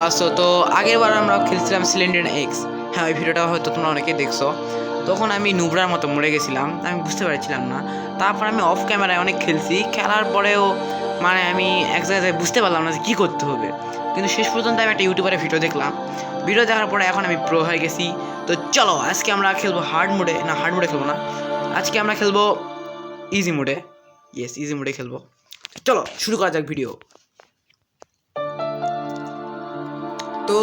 তো আগের বার আমরা খেলছিলাম সিলিন্ডার এক্স। হ্যাঁ, ওই ভিডিওটা হয়তো তোমরা অনেকেই দেখছো। তখন আমি নুবরার মতো মরে গেছিলাম, আমি বুঝতে পারছিলাম না। তারপর আমি অফ ক্যামেরায় অনেক খেলছি, খেলার পরেও মানে আমি এক জায়গায় বুঝতে পারলাম না যে কী করতে হবে। কিন্তু শেষ পর্যন্ত আমি একটা ইউটিউবারের ভিডিও দেখলাম, ভিডিও দেখার পরে এখন আমি প্রো হয়ে গেছি। তো চলো আজকে আমরা খেলবো হার্ড মোডে, না হার্ড মোডে খেলবো না, আজকে আমরা খেলবো ইজি মোডে। ইয়েস, ইজি মোডে খেলবো। চলো শুরু করা যাক ভিডিও। তো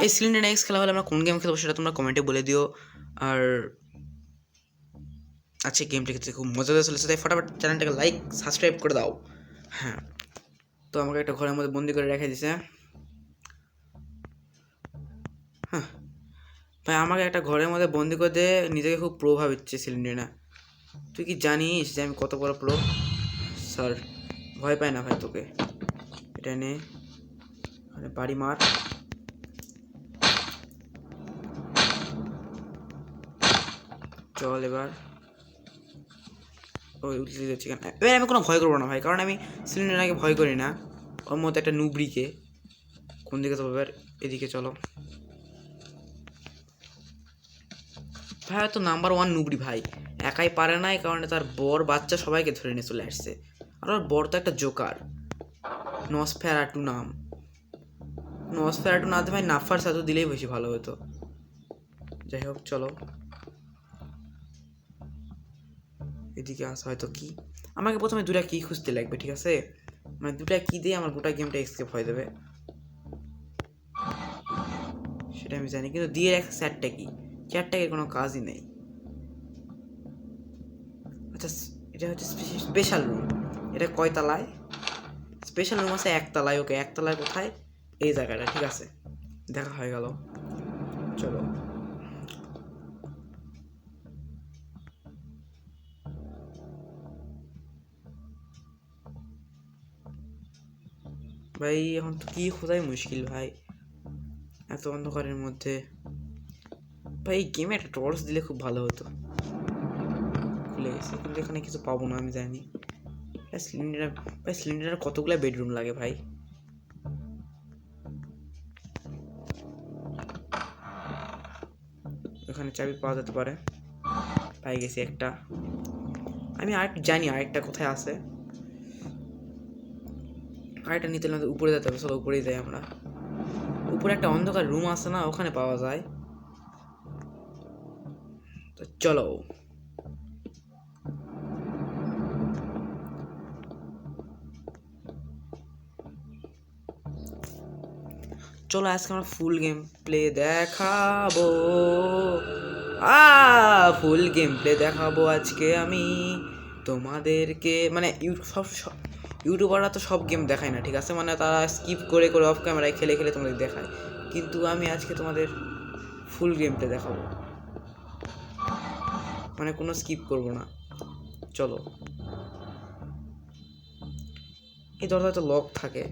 এই সিলিন্ডার নেক্সট খেলা হলে আমরা কোন গেম খেলবো সেটা তোমরা কমেন্টে বলে দিও। আর আচ্ছা, গেমটা খেলতে খুব মজাদার চলেছে, তাই ফটাফট চ্যানেলটাকে লাইক সাবস্ক্রাইব করে দাও। হ্যাঁ, তো আমাকে একটা ঘরের মধ্যে বন্দি করে রেখে দিছে। হ্যাঁ ভাই, আমাকে একটা ঘরের মধ্যে বন্দি করে দিয়ে নিজেকে খুব প্রো ভাবিচ্ছে সিলিন্ডার না। তুই কি জানিস যে আমি কত বড় প্রো? স্যার ভয় পায় না ভাই তোকে। এটা নে, বাড়ি মার। চল এবার। ওই উঠতে যাচ্ছি কেন? এবার আমি কোনো ভয় করবো না ভাই, কারণ আমি সিলিন্ডারকে ভয় করি না। ওর মধ্যে একটা নুবড়িকে। কোন দিকে যাবো এবার? এদিকে চলো ভাই। তো নাম্বার ওয়ান নুবড়ি ভাই, একাই পারে না, এই কারণে তার বর বাচ্চা সবাইকে ধরে নিয়ে চলে আসছে। আর ওর বর তো একটা জোকার, নসফেরাটু নাম। নসফেরাটু না ভাই, নাফার সাথে দিলেই বেশি ভালো হতো। যাই হোক চলো, এদিকে আস। হয়তো কি আমাকে প্রথমে দুটা কি খুঁজতে লাগবে, ঠিক আছে? মানে দুটা কি দিয়ে আমার গোটা গেমটা এক্সকেপ হয়ে যাবে সেটা আমি জানি, কিন্তু দিয়ে রাখছে চারটা কি। চারটাকে কোনো কাজই নেই। আচ্ছা, এটা হচ্ছে স্পেশাল রুম। এটা কয় তলায়? স্পেশাল রুম আছে একতলায়। ওকে, একতলায় কোথায়? এই জায়গাটা, ঠিক আছে, দেখা হয়ে গেল। চলো ভাই, এখন তো কি খোঁজাই মুশকিল ভাই এত অন্ধকারের মধ্যে। ভাই এই গেমে একটা টর্চ দিলে খুব ভালো হতো। খুলে গেছে, কিন্তু এখানে কিছু পাবো না আমি জানি। সিলিন্ডার ভাই, সিলিন্ডারের কতগুলো বেডরুম লাগে ভাই? এখানে চাবি পাওয়া যেতে পারে। পাই গেছি একটা। আমি আরেকটা জানি, আরেকটা কোথায় আছে। আরেকটা নিতে হলে উপরে যেতে হবে। চলো উপরেই যাই আমরা। উপরে একটা অন্ধকার রুম আছে না, ওখানে পাওয়া যায়। তো চলো। চলো আজকে আমরা ফুল গেম প্লে দেখাবো। ফুল গেম প্লে দেখাবো আজকে আমি তোমাদেরকে। মানে ইউটিউবাররা তো সব গেম দেখায় না, ঠিক আছে? মানে তারা স্কিপ করে করে অফ ক্যামেরায় খেলে খেলে তোমাদের দেখায়, কিন্তু আমি আজকে তোমাদের ফুল গেম প্লে দেখাবো, মানে কোনো স্কিপ করবো না। চলো। এই দরজা তো লক থাকে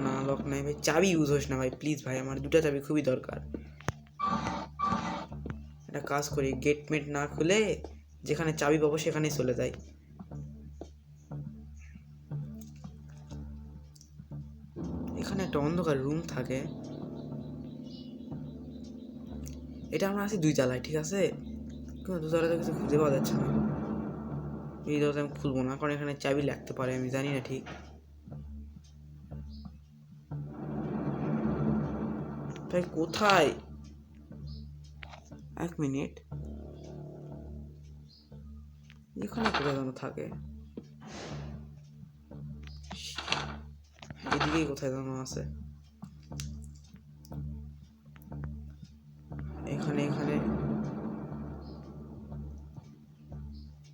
না? লক নাই ভাই, চাবি ইউজ হোস না ভাই, প্লিজ ভাই, আমার দুটা চাবি খুবই দরকার। একটা কাজ করি, গেট মেট না খুলে যেখানে চাবি পাবো সেখানেই চলে যাই। এখানে একটা অন্ধকার রুম থাকে। এটা আমরা আছি দুই তলায়, ঠিক আছে? কিন্তু দু তলায় তো কিছু খুঁজে পাওয়া যাচ্ছে না। এই দরজা আমি খুলবো না, কারণ এখানে চাবি লাগতে পারে, আমি জানি না ঠিক। ভাই কোথায়? এক মিনিট, এখানে কোথায় যেন থাকে। এদিকেই কোথায় যেন আছে। এখানে এখানে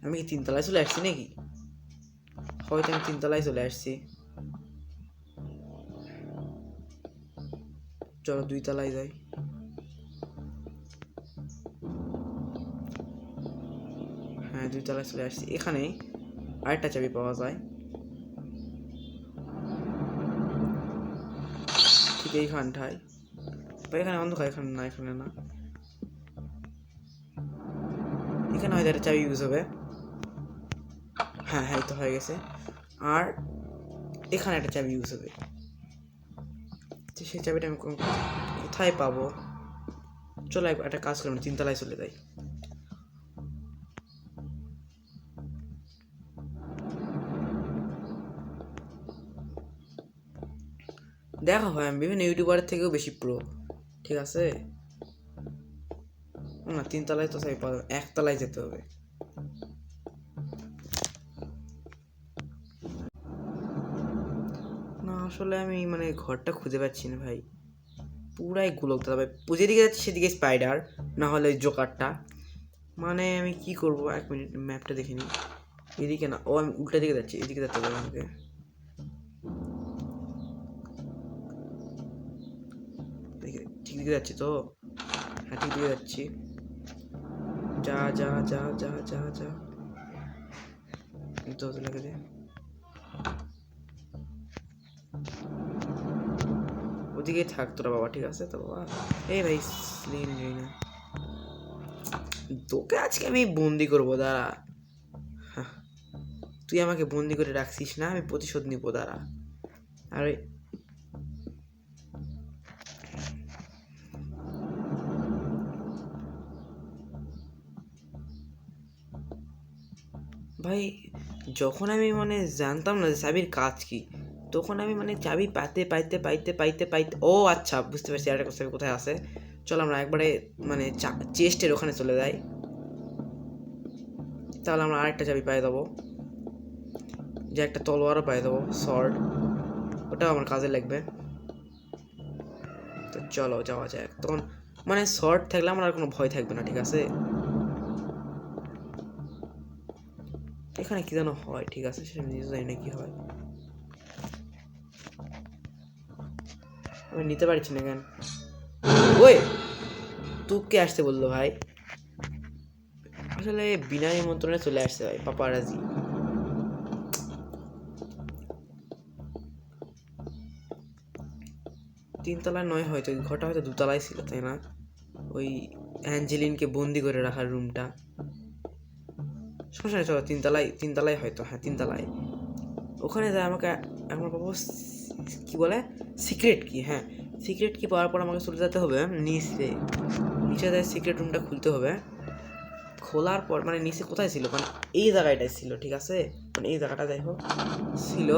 আমি কি তিনতলায় চলে আসছি নাকি? হয়তো আমি তিনতলায় চলে আসছি। চলো দুই তলায় যাই। হ্যাঁ, দুই তলায় চলে আসছি। এখানেই আরেকটা চাবি পাওয়া যায়, ঠিক এইখানটায়। বা এখানে অন্ধকার, এখানে না, এখানে না, এখানে হয়তো একটা চাবি ইউজ হবে। হ্যাঁ হ্যাঁ, তো হয়ে গেছে। আর এখানে একটা চাবি ইউজ হবে। সেই চাবিটা আমি কোথায় পাবো? চলো একটা কাজ করলাম, 3 তলায় চলে যাই। দেখো ভাই, আমি বিভিন্ন ইউটিউবারের থেকেও বেশি প্রো, ঠিক আছে? না 3 তলায় তো চাবি পাবো, 1 তলায় যেতে হবে। না আসলে আমি মানে ঘরটা খুঁজে পাচ্ছি না ভাই, পুরাই গোলক দাদা ভাই। যেদিকে যাচ্ছে সেদিকে স্পাইডার, না হলে ওই জোকারটা। মানে আমি কি করব? 1 মিনিট ম্যাপটা দেখে নিই। এদিকে না, ও আমি উল্টা দিকে যাচ্ছি, এদিকে যেতে হবে আমাকে। ঠিক দিকে যাচ্ছি তো? হ্যাঁ ঠিক দিকে যাচ্ছি। যা যা যা যা যা যা, তো লাগে দে। ওদিকেই থাক তোরা বাবা, ঠিক আছে তো বাবা? এই ভাই স্লিন না, তোকে আজকে আমি বন্দি করবো, দাঁড়া। তুই আমাকে বন্দি করে রাখছিস না, আমি প্রতিশোধ নিবো, দাঁড়া। আরে ভাই, যখন আমি মানে জানতাম না যে চাবির কাজ কি, তখন আমি মানে চাবি পাইতে পাইতে পাইতে পাইতে পাইতে, ও আচ্ছা বুঝতে পারছি আরেকটা চাবি কোথায় আছে। চলো আমরা একবারে মানে চেস্টের ওখানে চলে যাই, তাহলে আমরা আরেকটা চাবি পাই দেবো, যে একটা তলোয়ারও পাই দেবো, শর্ট, ওটাও আমার কাজে লাগবে। তো চলো যাওয়া যায় তখন, মানে শর্ট থাকলে আমার আর কোনো ভয় থাকবে না, ঠিক আছে? এখানে কি যেন হয়, ঠিক আছে সেটা নিজে জানি না কি হয়, আমি নিতে পারছি না কেন। ওই তোকে আসতে বললো ভাই, আসলে বিনা নিমন্ত্রণে চলে আসছে ভাই পাপারাজি। তিনতলায় নয়, হয়তো ঘরটা হয়তো 2 তলায় ছিল, তাই না? ওই অ্যাঞ্জেলিনকে বন্দি করে রাখার রুমটা। সমস্যা নেই, চলো 3 তলায়, 3 তলায় হয়তো, হ্যাঁ 3 তলায়। ওখানে যায় আমাকে, আমার বাবু কি বলে সিক্রেট কি, হ্যাঁ সিক্রেট কি পাওয়ার পর আমাকে চলে যেতে হবে নিচে, নিচে যায় সিক্রেট রুমটা খুলতে হবে। খোলার পর মানে নিচে কোথায় ছিল, মানে এই জায়গাটায় ছিল, ঠিক আছে? মানে এই জায়গাটা যাই হোক ছিল।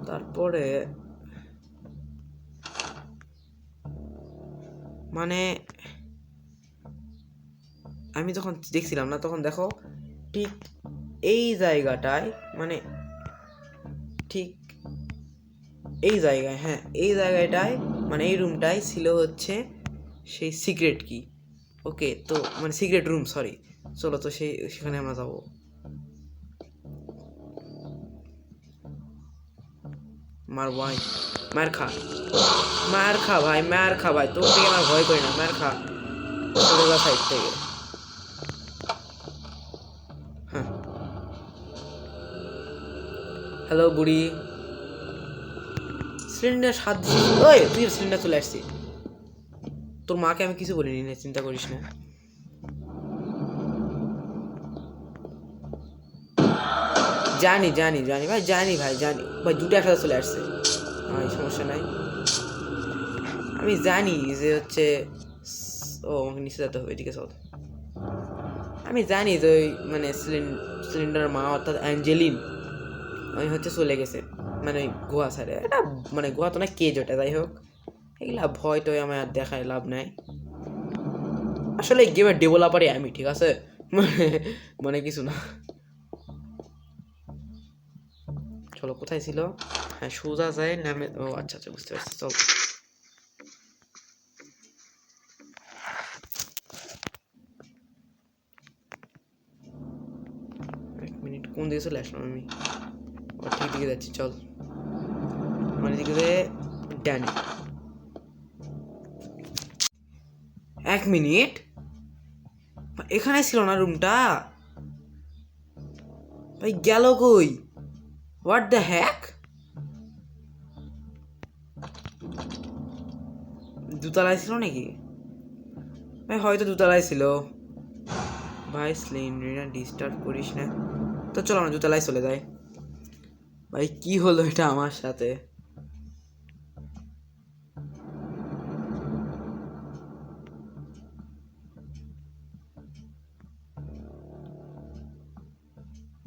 তারপরে মানে আমি যখন দেখছিলাম না, তখন দেখো ঠিক এই জায়গাটায়, মানে ঠিক এই জায়গায়, হ্যাঁ এই জায়গাটায়, মানে এই রুমটাই ছিল হচ্ছে সেই সিক্রেট কি। ওকে, তো মানে সিক্রেট রুম, সরি। চলো তো সেখানে আমরা যাবো। মার ভাই, মার খা, মার খা ভাই, মার খা ভাই, তোর থেকে আমার ভয় করি না, মার খা সাইড থেকে। হ্যাঁ হ্যালো বুড়ি, সিলিন্ডার সাত, ওই তুই সিলিন্ডার চলে আসছি। তোর মাকে আমি কিছু বলিনি না, চিন্তা করিস না। জানি জানি জানি ভাই, জানি ভাই, জানি ভাই, দুটো একসাথে চলে আসছে ভাই, সমস্যা নাই। আমি জানি যে হচ্ছে, ও আমাকে নিচে যেতে হবে, এদিকে চল। আমি জানি যে ওই মানে সিলিন্ডার মা অর্থাৎ অ্যাঞ্জেলিন ওই হচ্ছে চলে গেছে, মানে ওই গুহা সাইডে, এটা মানে গুহা তো না কেজ ওটা, যাই হোক এগুলা ভয় তো আমার আর দেখায় লাভ নাই। আসলে এই গেমের ডেভেলপারই আমি, ঠিক আছে? মানে মানে কিছু না। চলো কোথায় ছিল, হ্যাঁ সোজা যায় নামে, ও আচ্ছা আচ্ছা বুঝতে পারছি, চল। এক মিনিট, কোন দিকে চলে আসলাম আমি? ও ঠিক দিকে যাচ্ছি, চল। মানে দিকে ডানে। 1 মিনিট, এখানে ছিল না রুমটা ভাই, গেল কই? What the heck? 2 তলায় ছিল নাকি ভাই? হয়তো 2 তলায় ছিল ভাই। স্লেন্ডারিনা ডিস্টার্ব করিস না তো, চলো না 2 তলায় চলে যাই। ভাই কি হলো এটা আমার সাথে?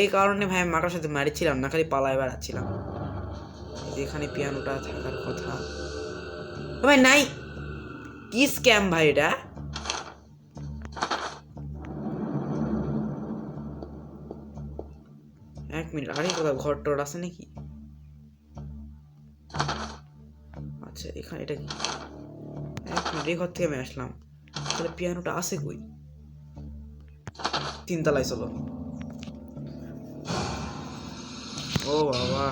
এই কারণে ভাই আমি মাকার সাথে মারিছিলাম না, খালি পালায় বেড়াচ্ছিলাম। এখানে পিয়ানোটা থাকার কথা ভাই নাই। কি স্ক্যাম ভাই এটা? এক মিনিট, আরে কোথাও ঘর টর আছে নাকি? আচ্ছা এখানে এটা কি? এক মিনিট, এই ঘর থেকে আমি আসলাম, তাহলে পিয়ানোটা আছে কই? 3 তলায় চলো। ও বাবা,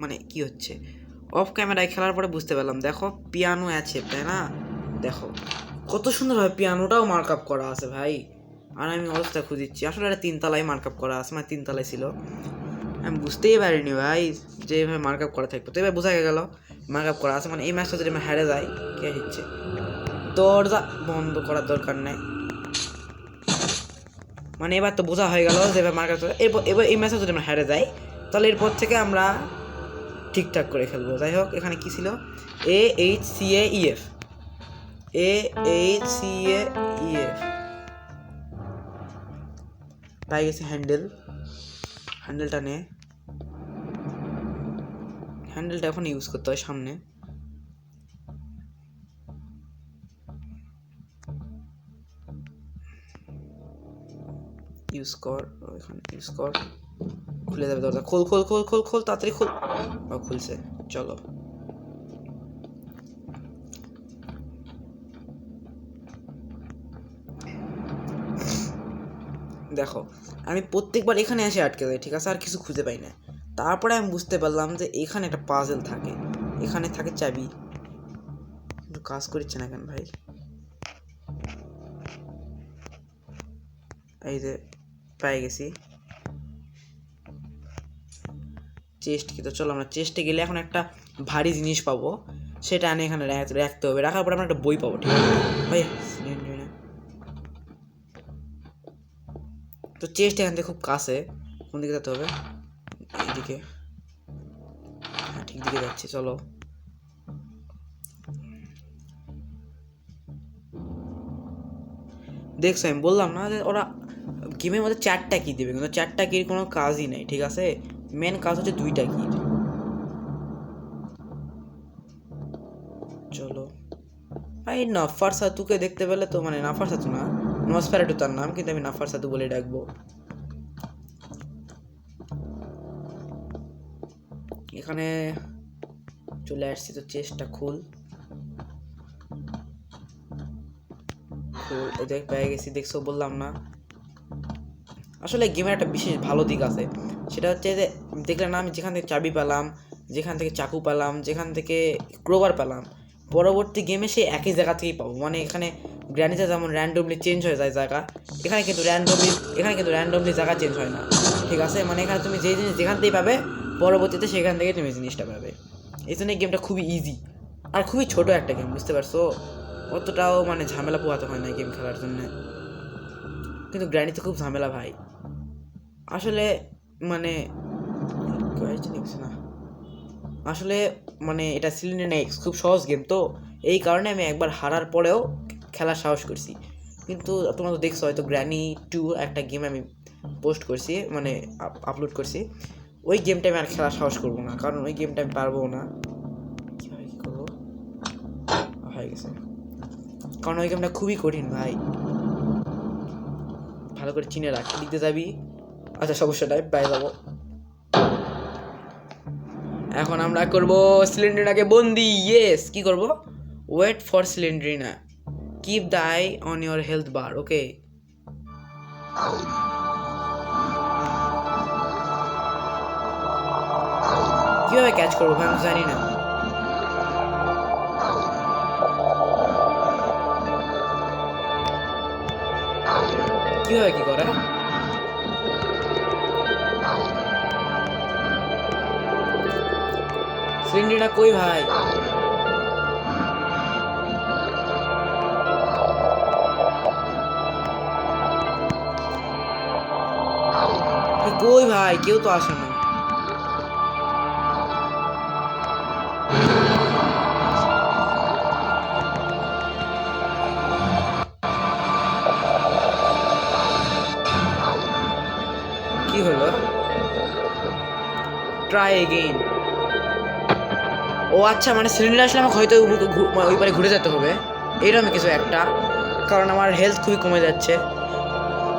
মানে কি হচ্ছে? অফ ক্যামেরায় খেলার পরে বুঝতে পারলাম, দেখো পিয়ানো আছে তাই না? দেখো কত সুন্দরভাবে পিয়ানোটাও মার্ক আপ করা আছে ভাই। আর আমি অবস্থা খুঁজিচ্ছি, আসলে এটা 3 তলায় মার্ক আপ করা আছে, মানে 3 তলায় ছিল। আমি বুঝতেই পারিনি ভাই যে এইভাবে মার্ক আপ করা থাকবে। তো এবার বোঝা গেল মার্ক আপ করা আছে, মানে এই ম্যাচটা যদি আমি হেরে যাই কে হচ্ছে, দরজা বন্ধ করার দরকার নেই। মানে এবার তো বোঝা হয়ে গেল যে এবার মার্ক আপ, এবার এই ম্যাচটা যদি আমরা হেরে যাই তাহলে এরপর থেকে আমরা ঠিকঠাক করে খেলবো। যাই হোক, এখানে কি ছিল? AHCAEF, AHCAEF পাই গেছে। হ্যান্ডেলটা নে, হ্যান্ডেলটা এখন ইউজ করতে হয় সামনে। ইউজ কর, এখানে ইউজ কর, খুলে যাবে দরজা। খোল খোল খোল খোল খোল, তাড়াতাড়ি খোল। খুলছে, চলো। দেখো আমি প্রত্যেকবার এখানে এসে আটকে যাই, ঠিক আছে, আর কিছু খুঁজে পাই না। তারপরে আমি বুঝতে পারলাম যে এখানে একটা পাজেল থাকে, এখানে থাকে চাবি। কিন্তু কাজ করছে না কেন ভাই? এই যে পেয়ে গেছি চেস্ট। কি, তো চলো আমরা চেস্টে গেলে এখন একটা ভারী জিনিস পাবো, সেটা আনে এখানে রাখতে হবে। রাখার পরে আমরা একটা বই পাবো, ঠিক আছে ভাই? তো চেস্ট এখান থেকে খুব কাছে, কোন দিকে যেতে হবে? এইদিকে, হ্যাঁ ঠিক দিকে যাচ্ছি, চলো। দেখছো আমি বললাম না যে ওরা গেমের মধ্যে 4টা কি দেবে, কিন্তু 4টা কির কোনো কাজই নাই, ঠিক আছে? মেন কাজ হচ্ছে 2টা কির। চলো ভাই, নাফার সাতুকে দেখতে পেলে তো, মানে নাফার সাতু না, নসফেরাটু তার নাম, কিন্তু আমি নাফার সাতু বলে ডাকবো। এখানে চলে আসছি, তো চেষ্টা খুল খুল, দেখ পেয়ে গেছি। দেখছো বললাম না? আসলে গেমের একটা বিশেষ ভালো দিক আছে, সেটা হচ্ছে যে দেখলে না, আমি যেখান থেকে চাবি পেলাম, যেখান থেকে চাকু পেলাম, যেখান থেকে ক্রোবার পেলাম, পরবর্তী গেমে সেই একই জায়গা থেকেই পাবো। মানে এখানে গ্র্যানিতে যেমন র্যান্ডমলি চেঞ্জ হয়ে যায় জায়গা, এখানে কিন্তু র্যান্ডমলি জায়গা চেঞ্জ হয় না, ঠিক আছে? মানে এখানে তুমি যেই জিনিস যেখান থেকেই পাবে, পরবর্তীতে সেখান থেকে তুমি জিনিসটা পাবে। এই জন্য গেমটা খুবই ইজি আর খুবই ছোট একটা গেম, বুঝতে পারছো? অতটাও মানে ঝামেলা পোহাতে হয় না গেম খেলার জন্য। কিন্তু গ্র্যানিতে খুব ঝামেলা ভাই, আসলে মানে না, আসলে মানে এটা সিলিন্ডার এক্স খুব সহজ গেম, তো এই কারণে আমি একবার হারার পরেও খেলার সাহস করছি। কিন্তু তোমরা তো দেখছো হয়তো, গ্র্যানি 2 একটা গেম আমি পোস্ট করছি, মানে আপলোড করছি। ওই গেমটা আমি আর খেলার সাহস করবো না, কারণ ওই গেমটা আমি পারবো না। কীভাবে কী করবো, হয়ে গেছে, কারণ ওই গেমটা খুবই কঠিন ভাই। ভালো করে চিনে রাখ, দিতে যাবি। আচ্ছা সমস্যা নাই, পেয়ে যাবো। এখন আমরা করব সিলিন্ডারটাকে বন্দি। ইয়েস, কি করব? ওয়েট ফর সিলিন্ড্রিনা, keep the eye on your health bar. Okay, কিভাবে ক্যাচ করবো ভাই আমি জানি না। কিভাবে কি করে? সিলিন্ডারটা কই ভাই? কই ভাই, কেউ তো আসে না। কি হলো? Try again. ও আচ্ছা, মানে সিলিন্ডার আসলে আমাকে হয়তো ওই পারে ঘুরে যেতে হবে, এইরকম কিছু একটা, কারণ আমার হেলথ খুবই কমে যাচ্ছে।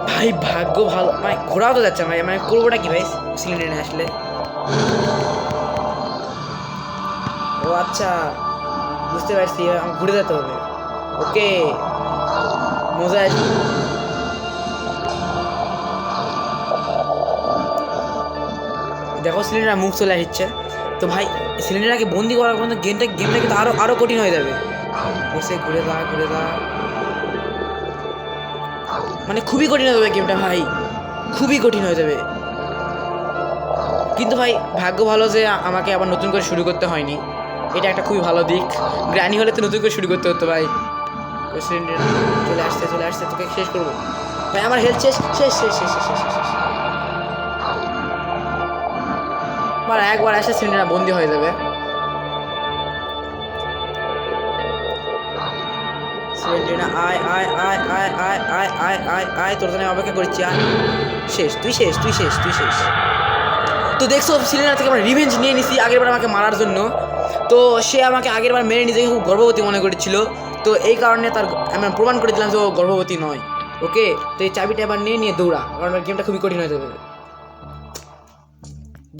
ভাই ভাগ্য ভালো, মানে ঘোরাও তো যাচ্ছে ভাই, মানে করবোটা কি ভাই সিলিন্ডারে আসলে? ও আচ্ছা, বুঝতে পারছি, আমার ঘুরে যেতে হবে। ওকে, মজা আসবে। দেখো সিলিন্ডার মুখ চলে আসছে। তো ভাই সিলিন্ডারকে বন্দি করার পর্যন্ত গেমটা কিন্তু আরো কঠিন হয়ে যাবে। বসে ঘুরে দা, মানে খুবই কঠিন হয়ে যাবে গেমটা ভাই, খুবই কঠিন হয়ে যাবে। কিন্তু ভাই ভাগ্য ভালো যে আমাকে আবার নতুন করে শুরু করতে হয়নি, এটা একটা খুবই ভালো দিক। গ্র্যানি হলে তো নতুন করে শুরু করতে হতো ভাই। সিলিন্ডার চলে আসছে, তোকে শেষ করবো ভাই, আমার হেলথ শেষ। একবার আসে সিলিন্ডার বন্দি হয়ে যাবে। সিলিন্ডার আয়, তোর জন্য অপেক্ষা করছি। আয়, তুই শেষ। তো দেখছো সিলিন্ডার থেকে আমরা রিভেঞ্জ নিয়ে নিছি আগেরবার আমাকে মারার জন্য। তো সে আমাকে আগেরবার মেরে নিজেকে খুব গর্ভবতী মনে করেছিল, তো এই কারণে তার আমি প্রমাণ করে দিলাম যে ও গর্ভবতী নয়। ওকে, তো এই চাবিটা এবার নিয়ে দৌড়া, কারণ গেমটা খুবই কঠিন হয়ে যাবে।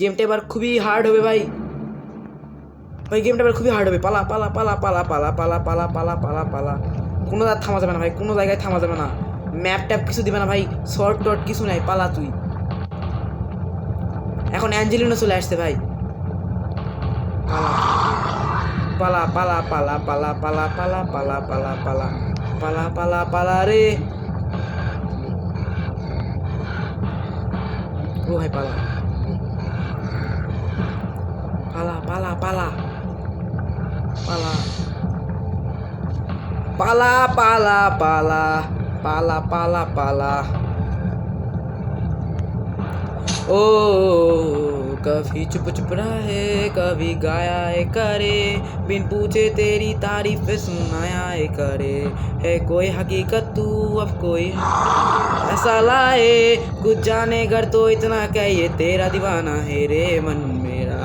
গেমটা এবার খুবই হার্ড হবে ভাই, গেমটা এবার খুবই হার্ড হবে। পালা, কোনো জায়গায় থামা যাবে না ভাই, কোনো জায়গায় থামা যাবে না। ম্যাপ ট্যাপ কিছু দিবে না ভাই, শর্ট টট কিছু নাই, পালা তুই। এখন অ্যাঞ্জেলিনো চলে আসছে ভাই, পালা রে। ও ভাই পালা ओ कभी चुप चुप रहे, कभी गाया करे, बिन पूछे तेरी तारीफ सुनाया करे, है कोई हकीकत तू अब कोई ऐसा लाए, कुछ जाने घर तो इतना क्या ये तेरा दीवाना है रे मन मेरा,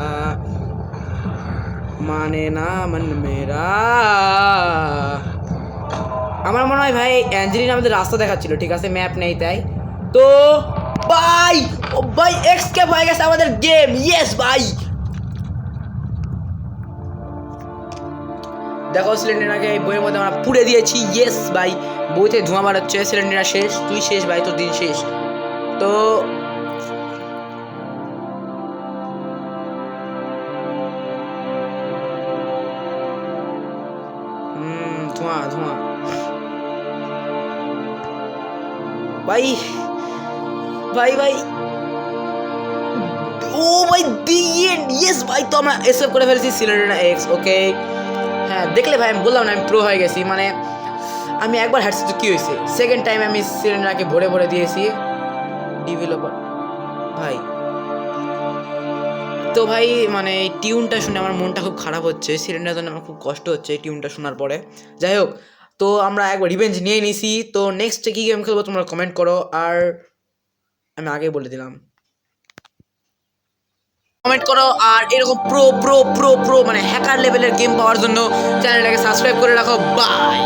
মানে না মন মেরা। আমার মনে হয় ভাই অ্যাঞ্জেলিনা আমাদের রাস্তা দেখাচ্ছিল, ঠিক আছে, ম্যাপ নেই তাই। তো ভাই, ও ভাই এক্সকেপ হয়ে গেছে আমাদের গেম, ইয়েস ভাই। দেখো সিলিন্ডারকে এই বইয়ের মধ্যে আমরা পুড়ে দিয়েছি, ইয়েস ভাই। বইতে ধোঁয়া মারাচ্ছে, সিলিন্ডার শেষ, তুই শেষ ভাই, তোর দিন শেষ। তো ধোঁয়া ভাই ও ভাই দি এন্ড, ইয়েস ভাই। তো আমরা এসেভ করে ফেলেছি সিলিন্ডার এক্স। ওকে, হ্যাঁ দেখলে ভাই আমি বললাম না আমি প্রো হয়ে গেছি, মানে আমি একবার হাঁটছি তো কি হয়েছে, সেকেন্ড টাইম আমি সিলিন্ডারকে ভরে দিয়েছি। ডেভেলপার ভাই, তো ভাই মানে এই টিউনটা শুনে আমার মনটা খুব খারাপ হচ্ছে, সিলিন্ডার জন্য আমার খুব কষ্ট হচ্ছে এই টিউনটা শোনার পরে। যাই হোক, তো আমরা একবার রিভেঞ্জ নিয়ে নিয়েছি। তো নেক্সট কী গেম খেলবো তোমরা কমেন্ট করো, আর আমি আগে বলে দিলাম, কমেন্ট করো। আর এরকম প্রো মানে হ্যাকার লেভেলের গেম পাওয়ার জন্য চ্যানেলটাকে সাবস্ক্রাইব করে রাখো। বাই।